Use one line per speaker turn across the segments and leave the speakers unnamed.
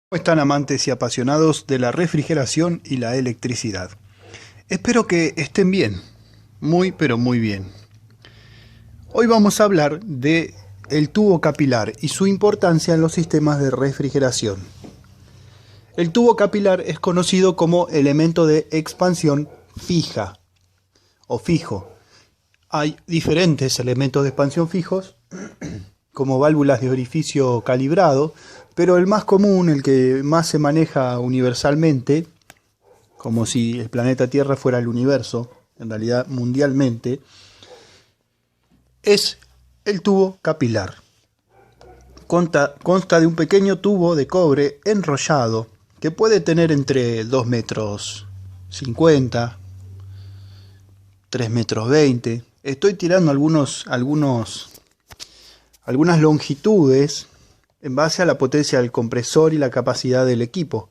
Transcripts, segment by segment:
¿Cómo están amantes y apasionados de la refrigeración y la electricidad? Espero que estén bien, muy pero muy bien. Hoy vamos a hablar de el tubo capilar y su importancia en los sistemas de refrigeración. El tubo capilar es conocido como elemento de expansión fija o fijo. Hay diferentes elementos de expansión fijos, como válvulas de orificio calibrado, pero el más común, el que más se maneja universalmente, como si el planeta Tierra fuera el universo, en realidad mundialmente, es el tubo capilar. Consta de un pequeño tubo de cobre enrollado que puede tener entre 2 metros 50, 3 metros 20. Estoy tirando algunas longitudes en base a la potencia del compresor y la capacidad del equipo.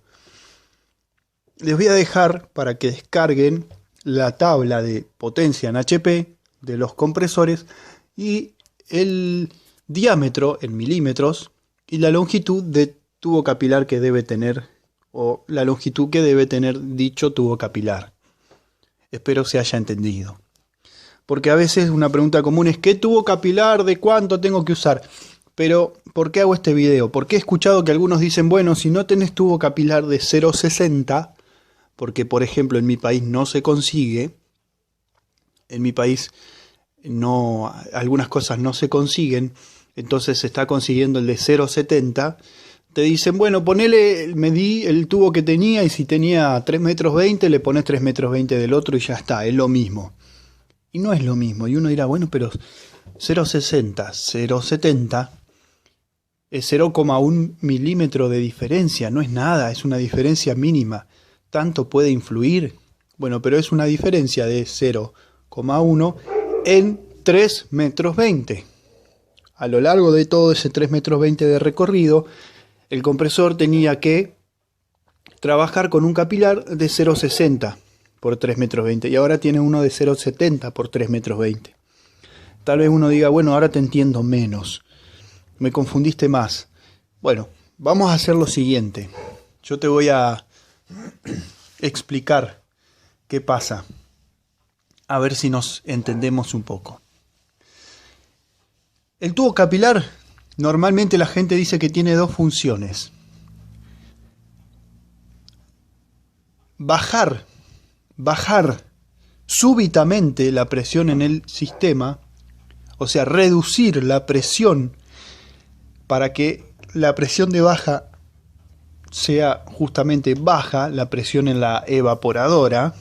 Les voy a dejar para que descarguen la tabla de potencia en HP de los compresores y el diámetro en milímetros y la longitud de tubo capilar que debe tener, o la longitud que debe tener dicho tubo capilar. Espero se haya entendido. Porque a veces una pregunta común es ¿qué tubo capilar de cuánto tengo que usar? Pero ¿por qué hago este video? Porque he escuchado que algunos dicen, bueno, si no tenés tubo capilar de 0,60, porque por ejemplo en mi país no se consigue, en mi país no, algunas cosas no se consiguen, entonces se está consiguiendo el de 0,70, te dicen, bueno, medí el tubo que tenía y si tenía 3 metros 20, le pones 3 metros 20 del otro y ya está, es lo mismo. Y no es lo mismo, y uno dirá, bueno, pero 0,60, 0,70 es 0,1 milímetro de diferencia, no es nada, es una diferencia mínima. ¿Tanto puede influir? Bueno, pero es una diferencia de 0,1 en 3 metros 20. A lo largo de todo ese 3 metros 20 de recorrido, el compresor tenía que trabajar con un capilar de 0,60 por 3 metros 20 y ahora tiene uno de 0,70 por 3 metros 20. Tal vez uno diga, bueno, ahora te entiendo menos, me confundiste más. Bueno, vamos a hacer lo siguiente. Yo te voy a explicar qué pasa, a ver si nos entendemos un poco. El tubo capilar, normalmente la gente dice que tiene dos funciones. Bajar súbitamente la presión en el sistema, o sea, reducir la presión para que la presión de baja sea justamente baja, la presión en la evaporadora,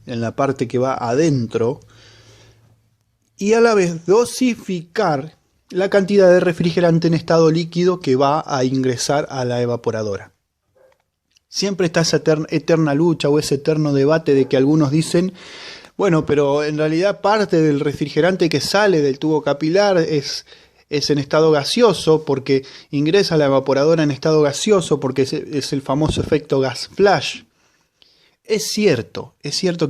en la parte que va adentro, y a la vez dosificar la cantidad de refrigerante en estado líquido que va a ingresar a la evaporadora. Siempre está esa eterna lucha o ese eterno debate de que algunos dicen, bueno, pero en realidad parte del refrigerante que sale del tubo capilar es en estado gaseoso porque ingresa a la evaporadora en estado gaseoso porque es el famoso efecto gas flash. Es cierto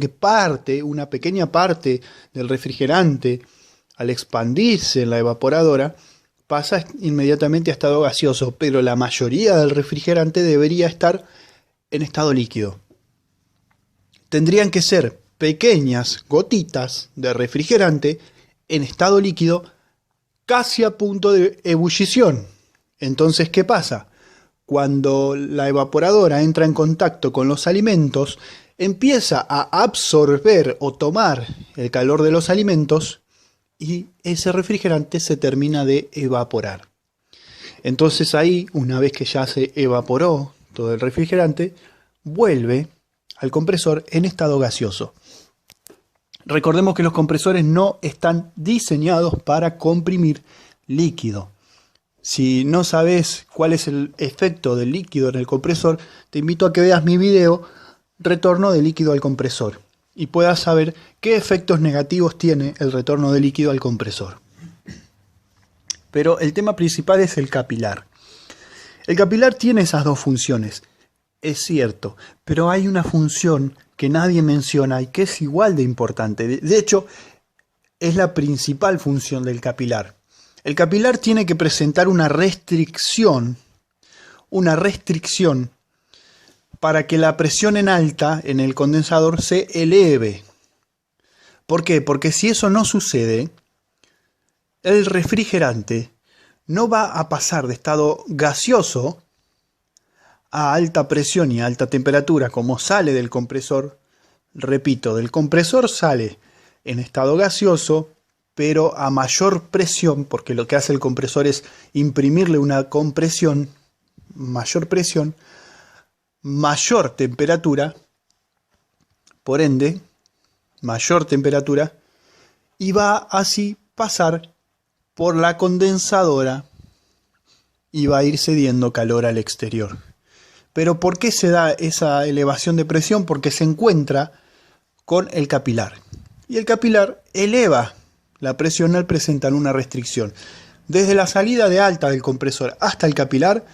que una pequeña parte del refrigerante, al expandirse en la evaporadora, pasa inmediatamente a estado gaseoso, pero la mayoría del refrigerante debería estar en estado líquido. Tendrían que ser pequeñas gotitas de refrigerante en estado líquido casi a punto de ebullición. Entonces, ¿qué pasa? Cuando la evaporadora entra en contacto con los alimentos, empieza a absorber o tomar el calor de los alimentos y ese refrigerante se termina de evaporar. Entonces ahí, una vez que ya se evaporó todo el refrigerante, vuelve al compresor en estado gaseoso. Recordemos que los compresores no están diseñados para comprimir líquido. Si no sabes cuál es el efecto del líquido en el compresor, te invito a que veas mi video Retorno de líquido al compresor y puedas saber qué efectos negativos tiene el retorno de líquido al compresor. Pero el tema principal es el capilar. El capilar tiene esas dos funciones, es cierto, pero hay una función que nadie menciona y que es igual de importante. De hecho, es la principal función del capilar. El capilar tiene que presentar una restricción una restricción para que la presión en alta en el condensador se eleve. ¿Por qué? Porque si eso no sucede, el refrigerante no va a pasar de estado gaseoso a alta presión y a alta temperatura como sale del compresor. Repito, del compresor sale en estado gaseoso, pero a mayor presión, porque lo que hace el compresor es imprimirle una compresión, mayor presión, mayor temperatura, por ende, mayor temperatura, y va así pasar por la condensadora y va a ir cediendo calor al exterior. Pero ¿por qué se da esa elevación de presión? Porque se encuentra con el capilar. Y el capilar eleva la presión al presentar una restricción. Desde la salida de alta del compresor hasta el capilar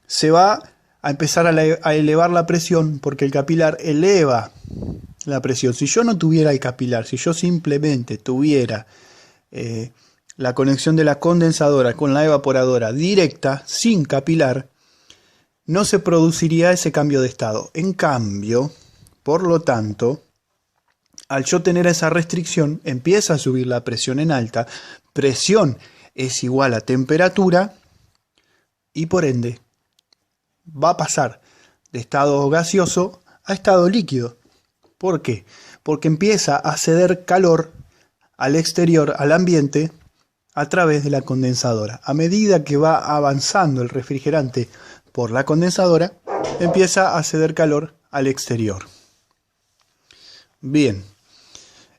se va a empezar a elevar la presión porque el capilar eleva la presión. Si yo no tuviera el capilar, si yo simplemente tuviera la conexión de la condensadora con la evaporadora directa, sin capilar, no se produciría ese cambio de estado. En cambio, por lo tanto, al yo tener esa restricción, empieza a subir la presión en alta. Presión es igual a temperatura y por ende va a pasar de estado gaseoso a estado líquido. ¿Por qué? Porque empieza a ceder calor al exterior, al ambiente, a través de la condensadora. A medida que va avanzando el refrigerante por la condensadora, empieza a ceder calor al exterior. Bien,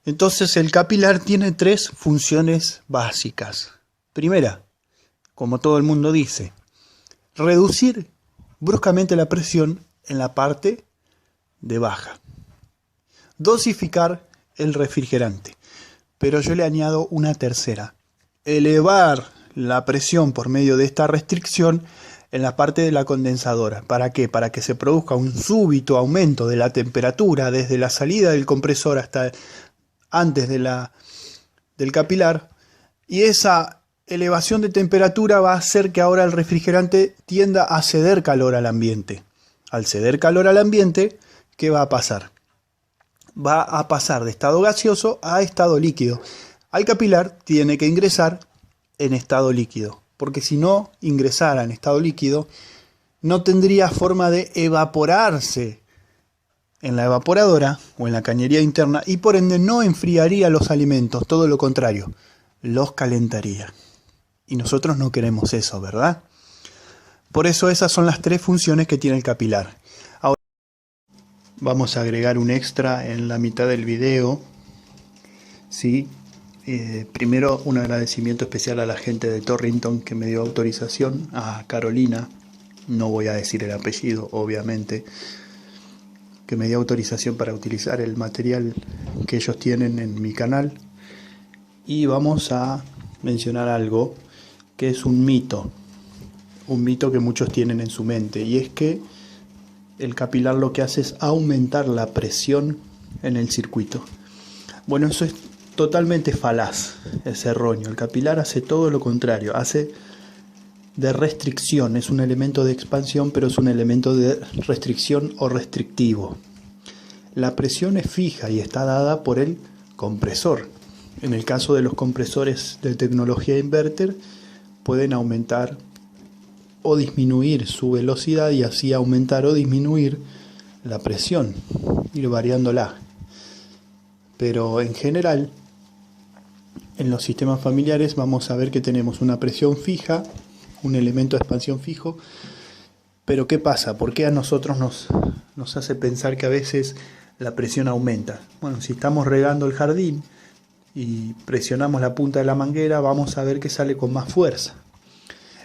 entonces el capilar tiene tres funciones básicas. Primera, como todo el mundo dice, reducir bruscamente la presión en la parte de baja. Dosificar el refrigerante. Pero yo le añado una tercera. Elevar la presión por medio de esta restricción en la parte de la condensadora. ¿Para qué? Para que se produzca un súbito aumento de la temperatura desde la salida del compresor hasta antes del capilar. Y esa elevación de temperatura va a hacer que ahora el refrigerante tienda a ceder calor al ambiente. Al ceder calor al ambiente, ¿qué va a pasar? Va a pasar de estado gaseoso a estado líquido. Al capilar tiene que ingresar en estado líquido, porque si no ingresara en estado líquido, no tendría forma de evaporarse en la evaporadora o en la cañería interna y por ende no enfriaría los alimentos, todo lo contrario, los calentaría. Y nosotros no queremos eso, ¿verdad? Por eso esas son las tres funciones que tiene el capilar. Ahora vamos a agregar un extra en la mitad del video. ¿Sí? Primero un agradecimiento especial a la gente de Torrington que me dio autorización, a Carolina, no voy a decir el apellido obviamente, que me dio autorización para utilizar el material que ellos tienen en mi canal. Y vamos a mencionar algo que es un mito que muchos tienen en su mente, y es que el capilar lo que hace es aumentar la presión en el circuito. Bueno, eso es totalmente falaz, es erróneo. El capilar hace todo lo contrario, hace de restricción, es un elemento de expansión, pero es un elemento de restricción o restrictivo. La presión es fija y está dada por el compresor. En el caso de los compresores de tecnología inverter, pueden aumentar o disminuir su velocidad y así aumentar o disminuir la presión, ir variándola. Pero en general, en los sistemas familiares vamos a ver que tenemos una presión fija, un elemento de expansión fijo. Pero ¿qué pasa? ¿Por qué a nosotros nos hace pensar que a veces la presión aumenta? Bueno, si estamos regando el jardín y presionamos la punta de la manguera, vamos a ver que sale con más fuerza.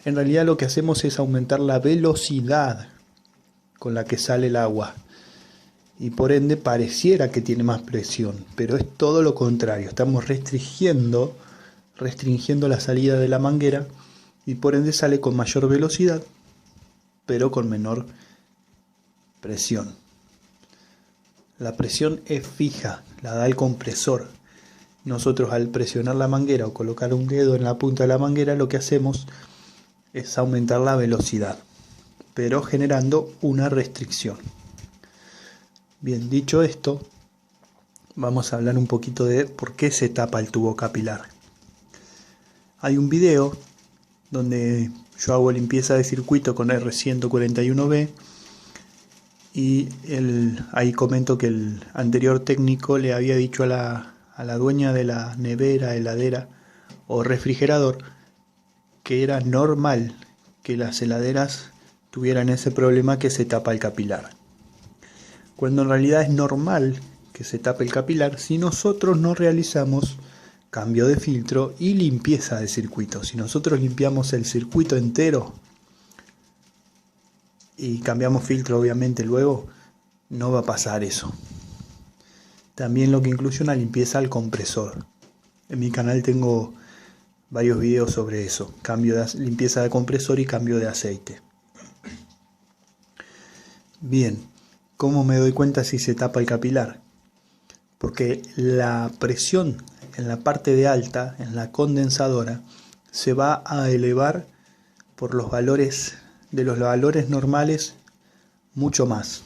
En realidad lo que hacemos es aumentar la velocidad con la que sale el agua. Y por ende pareciera que tiene más presión, pero es todo lo contrario. Estamos restringiendo la salida de la manguera y por ende sale con mayor velocidad, pero con menor presión. La presión es fija, la da el compresor. Nosotros al presionar la manguera o colocar un dedo en la punta de la manguera, lo que hacemos es aumentar la velocidad. pero generando una restricción. Bien, dicho esto, vamos a hablar un poquito de por qué se tapa el tubo capilar. Hay un video donde yo hago limpieza de circuito con R141B y ahí comento que el anterior técnico le había dicho a la dueña de la nevera, heladera o refrigerador que era normal que las heladeras tuvieran ese problema que se tapa el capilar. Cuando en realidad es normal que se tape el capilar si nosotros no realizamos cambio de filtro y limpieza de circuito. Si nosotros limpiamos el circuito entero y cambiamos filtro obviamente luego, no va a pasar eso. También lo que incluye una limpieza al compresor. En mi canal tengo varios videos sobre eso, limpieza de compresor y cambio de aceite. Bien, ¿cómo me doy cuenta si se tapa el capilar? Porque la presión en la parte de alta, en la condensadora, se va a elevar por los valores normales mucho más.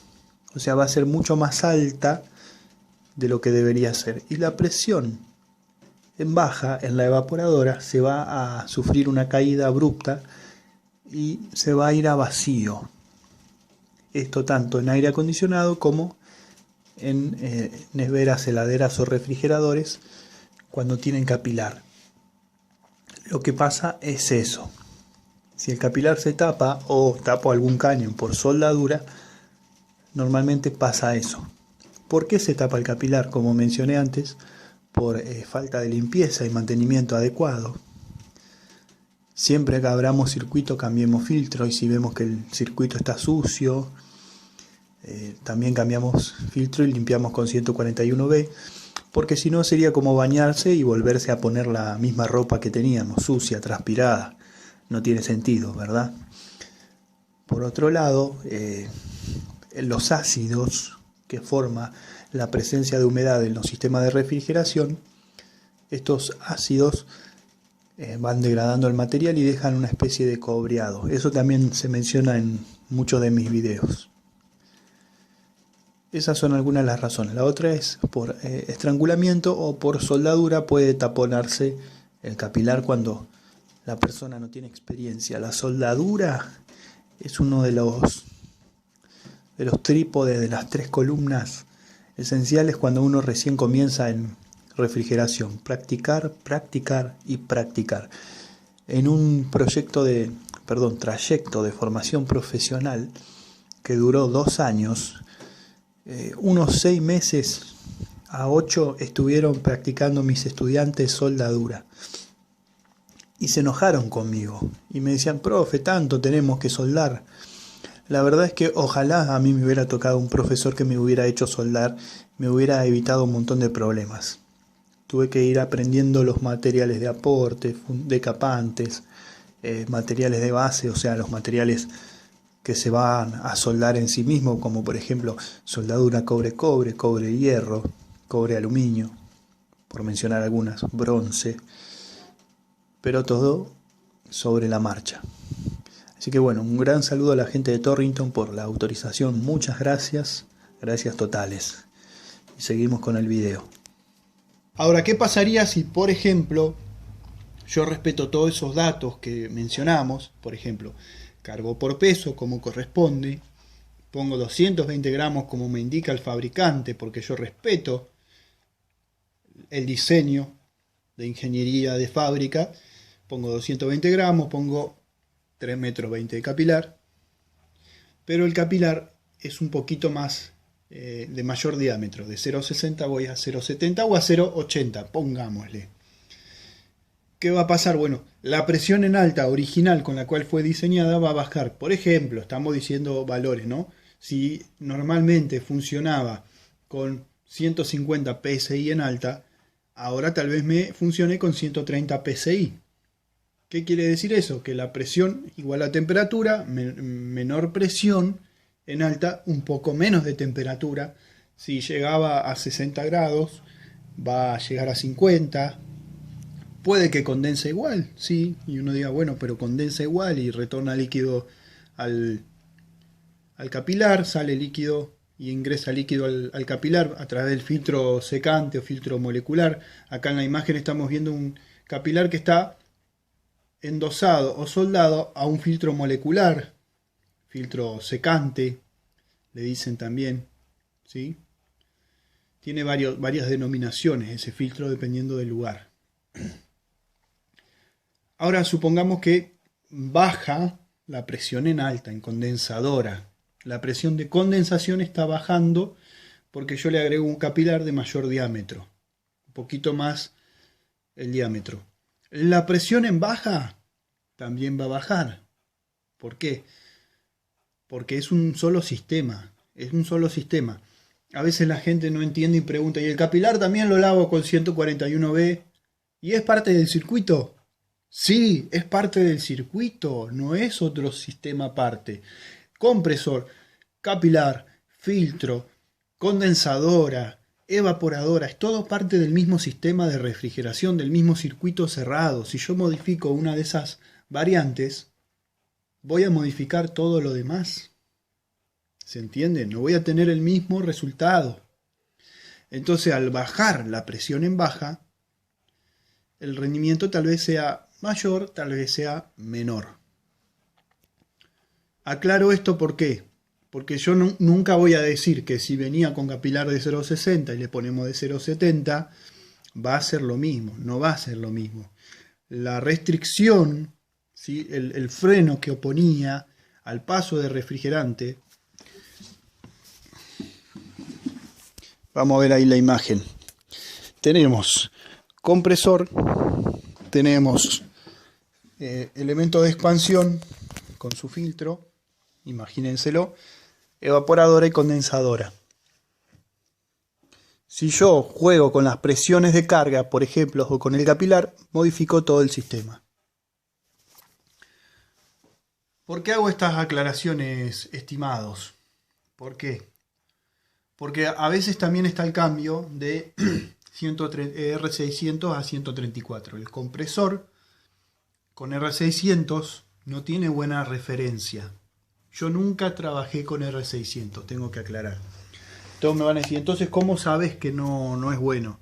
O sea, va a ser mucho más alta de lo que debería ser. Y la presión en baja, en la evaporadora, se va a sufrir una caída abrupta y se va a ir a vacío. Esto tanto en aire acondicionado como en neveras, heladeras o refrigeradores cuando tienen capilar. Lo que pasa es eso. Si el capilar se tapa o tapo algún caño por soldadura, normalmente pasa eso. ¿Por qué se tapa el capilar? Como mencioné antes, por falta de limpieza y mantenimiento adecuado. Siempre que abramos circuito cambiemos filtro y si vemos que el circuito está sucio, también cambiamos filtro y limpiamos con 141B, porque si no sería como bañarse y volverse a poner la misma ropa que teníamos, sucia, transpirada. No tiene sentido, ¿verdad? Por otro lado, los ácidos que forma la presencia de humedad en los sistemas de refrigeración, estos ácidos van degradando el material y dejan una especie de cobreado. Eso también se menciona en muchos de mis videos. Esas son algunas de las razones. La otra es por estrangulamiento o por soldadura puede taponarse el capilar cuando la persona no tiene experiencia. La soldadura es uno de los trípodes de las 3 columnas esenciales cuando uno recién comienza en refrigeración. Practicar, practicar y practicar. En un trayecto de formación profesional que duró 2 años, unos 6 meses a 8 estuvieron practicando mis estudiantes soldadura. Y se enojaron conmigo y me decían, profe, tanto tenemos que soldar. La verdad es que ojalá a mí me hubiera tocado un profesor que me hubiera hecho soldar, me hubiera evitado un montón de problemas. Tuve que ir aprendiendo los materiales de aporte, decapantes, materiales de base, o sea, los materiales que se van a soldar en sí mismo, como por ejemplo soldadura cobre-cobre, cobre-hierro, cobre-aluminio, por mencionar algunas, bronce, pero todo sobre la marcha. Así que bueno, un gran saludo a la gente de Torrington por la autorización, muchas gracias, gracias totales. Y seguimos con el video. Ahora, ¿qué pasaría si, por ejemplo, yo respeto todos esos datos que mencionamos? Por ejemplo, cargo por peso como corresponde, pongo 220 gramos como me indica el fabricante, porque yo respeto el diseño de ingeniería de fábrica, pongo 220 gramos, pongo 3,20 metros de capilar, pero el capilar es un poquito más de mayor diámetro, de 0,60 voy a 0,70 o a 0,80, pongámosle. ¿Qué va a pasar? Bueno, la presión en alta original con la cual fue diseñada va a bajar. Por ejemplo, estamos diciendo valores, ¿no? Si normalmente funcionaba con 150 psi en alta, ahora tal vez me funcione con 130 psi. ¿Qué quiere decir eso? Que la presión igual a temperatura, menor presión en alta, un poco menos de temperatura. Si llegaba a 60 grados, va a llegar a 50. Puede que condense igual, sí, y uno diga, bueno, pero condensa igual y retorna líquido al al capilar, sale líquido y ingresa líquido al capilar a través del filtro secante o filtro molecular. Acá en la imagen estamos viendo un capilar que está endosado o soldado a un filtro molecular, filtro secante, le dicen también, ¿sí? Tiene varias denominaciones ese filtro dependiendo del lugar. Ahora supongamos que baja la presión en alta, en condensadora. La presión de condensación está bajando porque yo le agrego un capilar de mayor diámetro, un poquito más el diámetro. La presión en baja también va a bajar. ¿Por qué? Porque es un solo sistema, es un solo sistema. A veces la gente no entiende y pregunta, ¿y el capilar también lo lavo con 141B? ¿Y es parte del circuito? Sí, es parte del circuito, no es otro sistema aparte. Compresor, capilar, filtro, condensadora, evaporadora, es todo parte del mismo sistema de refrigeración, del mismo circuito cerrado. Si yo modifico una de esas variantes, voy a modificar todo lo demás. ¿Se entiende? No voy a tener el mismo resultado. Entonces, al bajar la presión en baja, el rendimiento tal vez sea mayor, tal vez sea menor. Aclaro esto ¿por qué? Porque yo nunca voy a decir que si venía con capilar de 0,60 y le ponemos de 0,70, va a ser lo mismo. No va a ser lo mismo. La restricción, ¿sí? El freno que oponía al paso de refrigerante. Vamos a ver ahí la imagen. Tenemos compresor, tenemos elemento de expansión con su filtro, imagínenselo, evaporadora y condensadora. Si yo juego con las presiones de carga, por ejemplo, o con el capilar, modifico todo el sistema. ¿Por qué hago estas aclaraciones, estimados? ¿Por qué? Porque a veces también está el cambio de R600 a 134. El compresor con R600 no tiene buena referencia. Yo nunca trabajé con R600, tengo que aclarar. Todos me van a decir, entonces, ¿cómo sabes que no es bueno?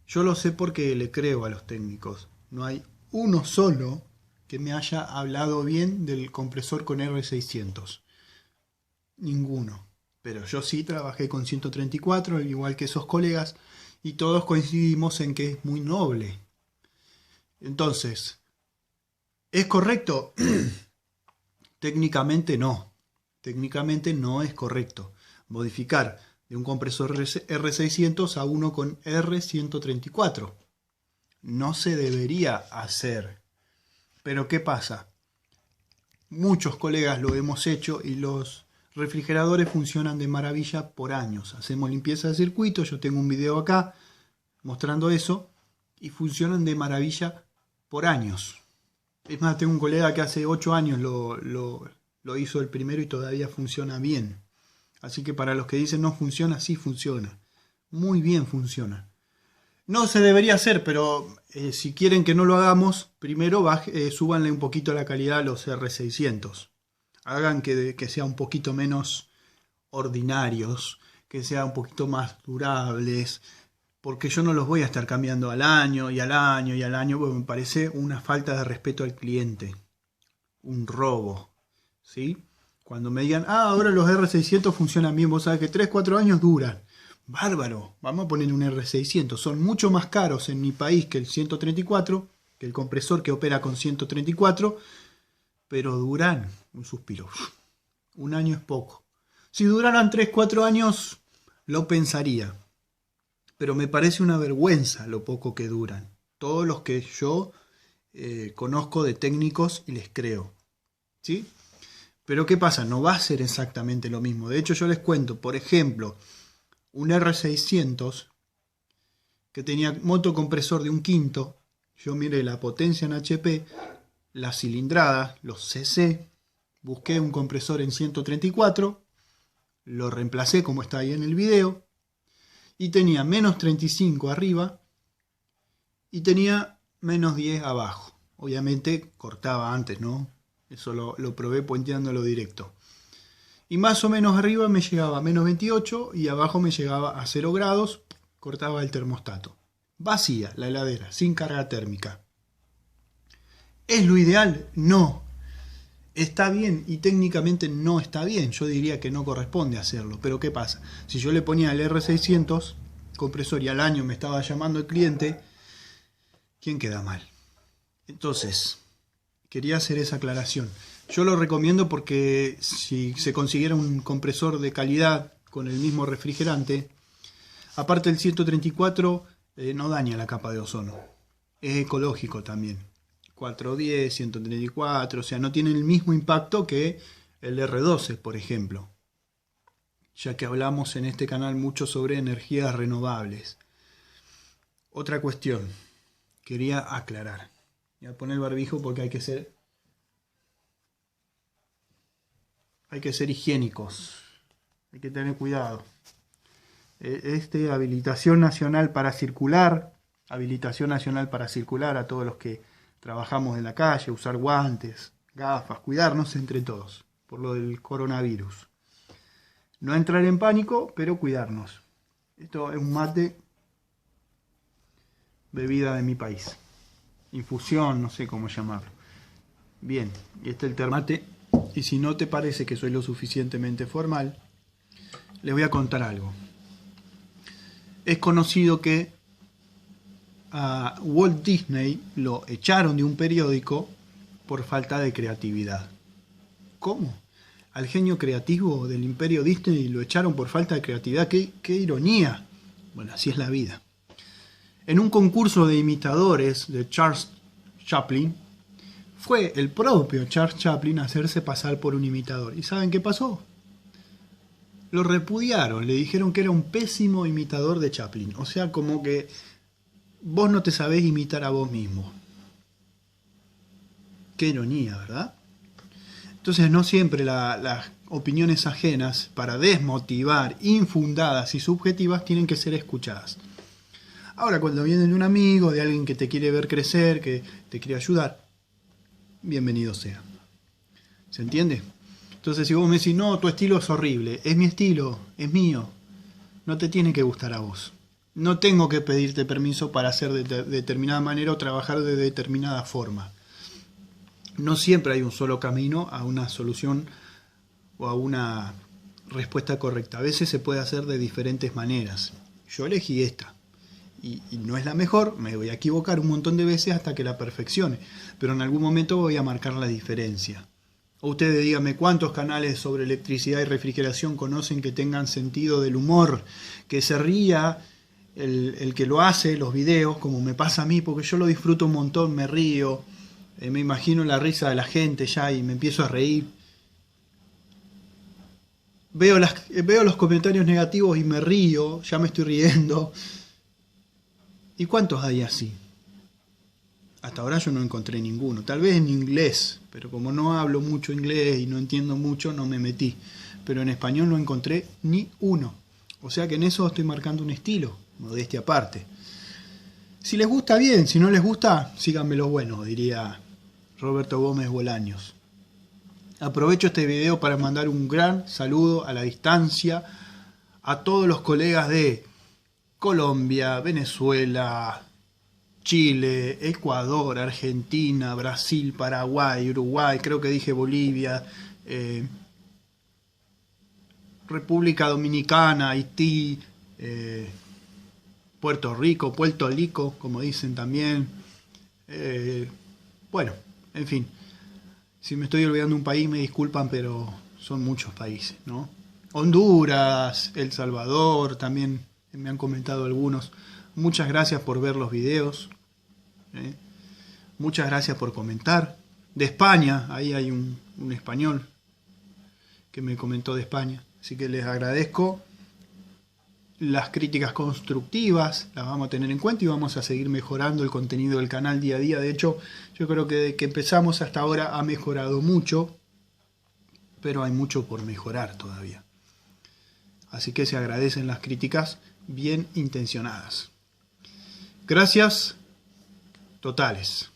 Yo lo sé porque le creo a los técnicos. No hay uno solo que me haya hablado bien del compresor con R600. Ninguno. Pero yo sí trabajé con 134, al igual que esos colegas, y todos coincidimos en que es muy noble. Entonces, ¿es correcto? Técnicamente no. Técnicamente no es correcto modificar de un compresor R600 a uno con R134. No se debería hacer. Pero ¿qué pasa? Muchos colegas lo hemos hecho y los refrigeradores funcionan de maravilla por años. Hacemos limpieza de circuito, yo tengo un video acá mostrando eso, y funcionan de maravilla por años. Es más, tengo un colega que hace 8 años lo hizo el primero y todavía funciona bien. Así que para los que dicen no funciona, sí funciona. Muy bien funciona. No se debería hacer, pero si quieren que no lo hagamos, primero súbanle un poquito la calidad a los R600. Hagan que sea un poquito menos ordinarios, que sea un poquito más durables, porque yo no los voy a estar cambiando al año y al año y al año, porque me parece una falta de respeto al cliente, un robo, ¿sí? Cuando me digan, ahora los R600 funcionan bien, vos sabés que 3-4 años duran. Bárbaro, vamos a poner un R600, son mucho más caros en mi país que el 134, que el compresor que opera con 134, pero duran un suspiro. Un año es poco. Si duraran 3-4 años, lo pensaría. Pero me parece una vergüenza lo poco que duran. Todos los que yo conozco de técnicos y les creo. ¿Sí? Pero ¿qué pasa? No va a ser exactamente lo mismo. De hecho, yo les cuento, por ejemplo, un R600 que tenía motocompresor de 1/5. Yo miré la potencia en HP, la cilindrada, los cc, busqué un compresor en 134, lo reemplacé como está ahí en el video, y tenía menos 35 arriba y tenía menos 10 abajo. Obviamente cortaba antes, ¿no? Eso lo probé puenteándolo directo. Y más o menos arriba me llegaba a menos 28 y abajo me llegaba a 0 grados, cortaba el termostato. Vacía la heladera, sin carga térmica. ¿Es lo ideal? No. Está bien y técnicamente no está bien. Yo diría que no corresponde hacerlo. Pero ¿qué pasa? Si yo le ponía el R600 compresor y al año me estaba llamando el cliente, ¿quién queda mal? Entonces, quería hacer esa aclaración. Yo lo recomiendo porque si se consiguiera un compresor de calidad con el mismo refrigerante, aparte el 134 no daña la capa de ozono. Es ecológico también. 410, 134, o sea, no tiene el mismo impacto que el R12, por ejemplo. Ya que hablamos en este canal mucho sobre energías renovables. Otra cuestión, quería aclarar. Voy a poner el barbijo porque hay que ser higiénicos. Hay que tener cuidado. Habilitación nacional para circular a todos los que trabajamos en la calle, usar guantes, gafas, cuidarnos entre todos por lo del coronavirus. No entrar en pánico, pero cuidarnos. Esto es un mate, bebida de mi país. Infusión, no sé cómo llamarlo. Bien, y este es el termate. Y si no te parece que soy lo suficientemente formal, les voy a contar algo. Es conocido que a Walt Disney lo echaron de un periódico por falta de creatividad. ¿Cómo? Al genio creativo del imperio Disney lo echaron por falta de creatividad. ¡Qué ironía! Bueno, así es la vida. En un concurso de imitadores de Charles Chaplin, fue el propio Charles Chaplin a hacerse pasar por un imitador. ¿Y saben qué pasó? Lo repudiaron, le dijeron que era un pésimo imitador de Chaplin. O sea, como que vos no te sabés imitar a vos mismo. Qué ironía, ¿verdad? Entonces no siempre las opiniones ajenas, para desmotivar, infundadas y subjetivas, tienen que ser escuchadas. Ahora, cuando vienen de un amigo, de alguien que te quiere ver crecer, que te quiere ayudar, bienvenido sea. ¿Se entiende? Entonces si vos me decís, no, tu estilo es horrible, es mi estilo, es mío, no te tiene que gustar a vos. No tengo que pedirte permiso para hacer de determinada manera o trabajar de determinada forma. No siempre hay un solo camino a una solución o a una respuesta correcta. A veces se puede hacer de diferentes maneras. Yo elegí esta. Y no es la mejor, me voy a equivocar un montón de veces hasta que la perfeccione. Pero en algún momento voy a marcar la diferencia. O ustedes díganme cuántos canales sobre electricidad y refrigeración conocen que tengan sentido del humor, que se ría el que lo hace, los videos, como me pasa a mí, porque yo lo disfruto un montón, me río. Me imagino la risa de la gente ya y me empiezo a reír. Veo los comentarios negativos y me río, ya me estoy riendo. ¿Y cuántos hay así? Hasta ahora yo no encontré ninguno. Tal vez en inglés, pero como no hablo mucho inglés y no entiendo mucho, no me metí. Pero en español no encontré ni uno. O sea que en eso estoy marcando un estilo, modestia aparte. Si les gusta bien, si no les gusta, síganme los buenos, diría Roberto Gómez Bolaños. Aprovecho este video para mandar un gran saludo a la distancia a todos los colegas de Colombia, Venezuela, Chile, Ecuador, Argentina, Brasil, Paraguay, Uruguay, creo que dije Bolivia, República Dominicana, Haití, Puerto Rico, como dicen también. Bueno, en fin, si me estoy olvidando un país me disculpan, pero son muchos países, ¿no? Honduras, El Salvador, también me han comentado algunos. Muchas gracias por ver los videos. Muchas gracias por comentar. De España, ahí hay un español que me comentó de España. Así que les agradezco. Las críticas constructivas las vamos a tener en cuenta y vamos a seguir mejorando el contenido del canal día a día. De hecho, yo creo que desde que empezamos hasta ahora ha mejorado mucho, pero hay mucho por mejorar todavía. Así que se agradecen las críticas bien intencionadas. Gracias totales.